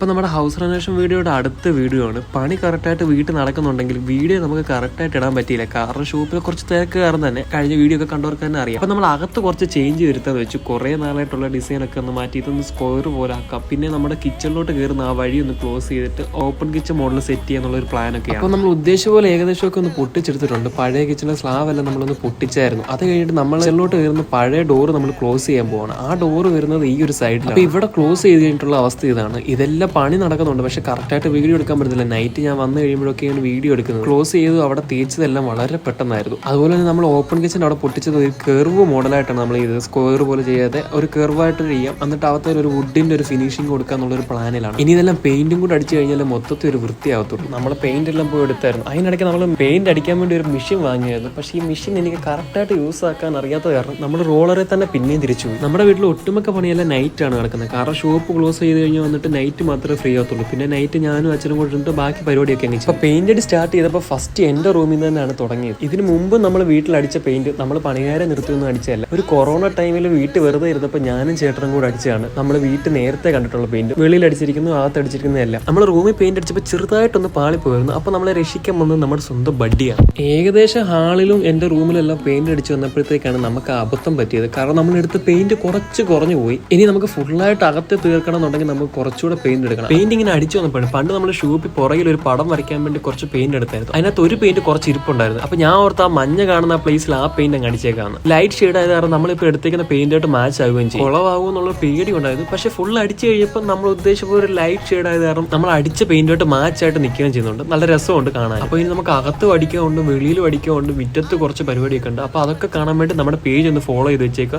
അപ്പോൾ നമ്മുടെ house renovation വീഡിയോയുടെ അടുത്ത വീഡിയോ ആണ്. പണി കറക്റ്റായിട്ട് വീട്ടിൽ നടക്കുന്നുണ്ടെങ്കിൽ വീഡിയോ നമുക്ക് കറക്റ്റായിട്ട് ഇടാൻ പറ്റിയില്ല. കാരണം ഷോപ്പിൽ കുറച്ച് തിരക്ക് കാരണം തന്നെ കഴിഞ്ഞ വീഡിയോ ഒക്കെ കണ്ടവർക്ക് തന്നെ അറിയാം. അപ്പോൾ നമ്മൾ അകത്ത് കുറച്ച് ചേഞ്ച് വരുത്താന്ന് വെച്ചു. കുറേ നാളായിട്ടുള്ള ഡിസൈനൊക്കെ ഒന്ന് മാറ്റി ഇതൊന്ന് സ്ക്വയർ പോലെ ആക്കാം. പിന്നെ നമ്മുടെ കിച്ചണിലോട്ട് കയറുന്ന ആ വഴി ഒന്ന് ക്ലോസ് ചെയ്തിട്ട് ഓപ്പൺ കിച്ചൺ മോഡൽ സെറ്റ് ചെയ്യാന്നുള്ള ഒരു പ്ലാനൊക്കെയാണ്. അപ്പോൾ നമ്മൾ ഉദ്ദേശിച്ച പോലെ ഏകദേശമൊക്കെ ഒന്ന് പൊട്ടിച്ചെടുത്തിട്ടുണ്ട്. പഴയ കിച്ചണിലെ സ്ലാബ് എല്ലാം നമ്മളൊന്ന് പൊട്ടിച്ചായിരുന്നു. അത് കഴിഞ്ഞിട്ട് നമ്മൾ കിച്ചണിലോട്ട് കയറുന്ന പഴയ ഡോറ് നമ്മൾ ക്ലോസ് ചെയ്യാൻ പോവാണ്. ആ ഡോറ് വരുന്നത് ഈ ഒരു സൈഡിലാണ്. അപ്പോൾ ഇവിടെ ക്ലോസ് ചെയ്ത് കഴിഞ്ഞിട്ടുള്ള അവസ്ഥ ഇതാണ്. ഇതെല്ലാം പണി നടക്കുന്നുണ്ട്, പക്ഷെ കറക്റ്റായിട്ട് വീഡിയോ എടുക്കാൻ പറ്റത്തില്ല. നൈറ്റ് ഞാൻ വന്നു കഴിയുമ്പോഴൊക്കെയാണ് വീഡിയോ എടുക്കുന്നത്. ക്ലോസ് ചെയ്ത് അവിടെ തേച്ചതെല്ലാം വളരെ പെട്ടെന്നായിരുന്നു. അതുപോലെ തന്നെ നമ്മൾ ഓപ്പൺ കിച്ചൺ അവിടെ പൊട്ടിച്ചത് ഒരു കർവ് മോഡലായിട്ടാണ് നമ്മൾ ചെയ്തത്. സ്ക്വയർ പോലെ ചെയ്യാതെ ഒരു കർവായിട്ട് ചെയ്യാം, എന്നിട്ട് അകത്ത് ഒരു വുഡിന്റെ ഒരു ഫിനിഷിംഗ് കൊടുക്കുക എന്നുള്ളൊരു പ്ലാനിലാണ്. ഇനി ഇതെല്ലാം പെയിന്റും കൂടെ അടിച്ചു കഴിഞ്ഞാൽ മൊത്തത്തിൽ ഒരു വൃത്തിയാകത്തുള്ളൂ. നമ്മൾ പെയിന്റ് എല്ലാം പോയി എടുത്തായിരുന്നു. അതിനിടയ്ക്ക് നമ്മൾ പെയിന്റ് അടിക്കാൻ വേണ്ടി ഒരു മെഷീൻ വാങ്ങിയായിരുന്നു. പക്ഷേ ഈ മെഷീൻ എനിക്ക് കറക്റ്റായിട്ട് യൂസ് ആക്കാൻ അറിയാത്ത കാരണം നമ്മൾ റോളറെ തന്നെ പിന്നെയും തിരിച്ചു പോയി. നമ്മുടെ വീട്ടിൽ ഒട്ടുമിക്ക പണിയെല്ലാം നൈറ്റ് ആണ് നടക്കുന്നത്. കാരണം ഷോപ്പ് ക്ലോസ് ചെയ്ത് കഴിഞ്ഞാൽ വന്നിട്ട് നൈറ്റ് മാത്രമേ ഫ്രീ ആകത്തുള്ളൂ. പിന്നെ നൈറ്റ് ഞാനും അച്ഛനും കൂടെ ഇരുന്നിട്ട് ബാക്കി പരിപാടിയൊക്കെ എങ്ങനെ. അപ്പോൾ പെയിന്റ് അടി സ്റ്റാർട്ട് ചെയ്തപ്പോൾ ഫസ്റ്റ് എൻ്റെ റൂമിൽ നിന്ന് തന്നെയാണ് തുടങ്ങിയത്. ഇതിന് മുമ്പ് നമ്മൾ വീട്ടിൽ അടിച്ച പെയിന്റ് നമ്മൾ പണിക്കാരെ നിർത്തിയൊന്നും അടിച്ചതല്ല. ഒരു കൊറോണ ടൈമിൽ വീട്ടിൽ വെറുതെ ഇരുന്നപ്പോൾ ഞാനും ചേട്ടനും കൂടെ അടിച്ചതാണ്. നമ്മൾ വീട്ടിൽ നേരത്തെ കണ്ടിട്ടുള്ള പെയിന്റ് വെളിയിൽ അടിച്ചിരിക്കുന്നു, അകത്ത് അടിച്ചിരിക്കുന്നതല്ല. നമ്മൾ റൂമിൽ പെയിന്റ് അടിച്ചപ്പോൾ ചെറുതായിട്ടൊന്ന് പാളിപ്പോയിരുന്നു. അപ്പോൾ നമ്മളെ രക്ഷിക്കാൻ വന്നത് നമ്മുടെ സ്വന്തം ബഡ്ഡിയാണ്. ഏകദേശം ഹാളിലും എൻ്റെ റൂമിലെല്ലാം പെയിന്റ് അടിച്ച് വന്നപ്പോഴത്തേക്കാണ് നമുക്ക് അബദ്ധം പറ്റിയത്. കാരണം നമ്മളെടുത്ത് പെയിന്റ് കുറച്ച് കുറഞ്ഞു പോയി. ഇനി നമുക്ക് ഫുള്ളായിട്ട് അകത്ത് തീർക്കണം എന്നുണ്ടെങ്കിൽ നമുക്ക് കുറച്ചുകൂടെ പെയിന്റ് എടുക്കണം. പെയിന്റ് ഇങ്ങനെ അടിച്ചു വന്നപ്പോഴും പണ്ട് നമ്മൾ ഷൂപ്പിൽ പുറകിൽ ഒരു പടം വരയ്ക്കാൻ വേണ്ടി കുറച്ച് പെയിന്റ് എടുത്തായിരുന്നു. അതിനകത്ത് ഒരു പെയിന്റ് കുറച്ച് ഇരിപ്പുണ്ടായിരുന്നു. അപ്പൊ ഞാൻ ഓർത്ത് ആ മഞ്ഞ കാണുന്ന ആ പ്ലേസിൽ ആ പെയിന്റ് അങ്ങ് അടിച്ചേക്കാണ്. ലൈറ്റ് ഷെയ്ഡ് ആയത് കാരണം നമ്മളിപ്പോൾ എടുത്തേക്കുന്ന പെയിന്റ് ആയിട്ട് മാച്ച് ആവുകയും ചെയ്യും. കുളവാകും എന്നുള്ള പേടി ഉണ്ടായിരുന്നു. പക്ഷെ ഫുൾ അടിച്ചു കഴിഞ്ഞപ്പോൾ നമ്മൾ ഉദ്ദേശിച്ച ഒരു ലൈറ്റ് ഷെയ്ഡ് ആയത് കാരണം നമ്മൾ അടിച്ച പെയിന്റ് ആയിട്ട് മാച്ച് ആയിട്ട് നിൽക്കുകയും ചെയ്യുന്നുണ്ട്. നല്ല രസമുണ്ട് കാണാൻ. അപ്പോൾ ഇനി നമുക്ക് അകത്തും അടിക്കാറുണ്ട്, വെളിയിലും അടിക്കാറുണ്ട്, മുറ്റത്ത് കുറച്ച് പരിപാടിയൊക്കെ ഉണ്ട്. അപ്പോൾ അതൊക്കെ കാണാൻ വേണ്ടി നമ്മുടെ പേജ് ഒന്ന് ഫോളോ ചെയ്ത് വെച്ചേക്കുക.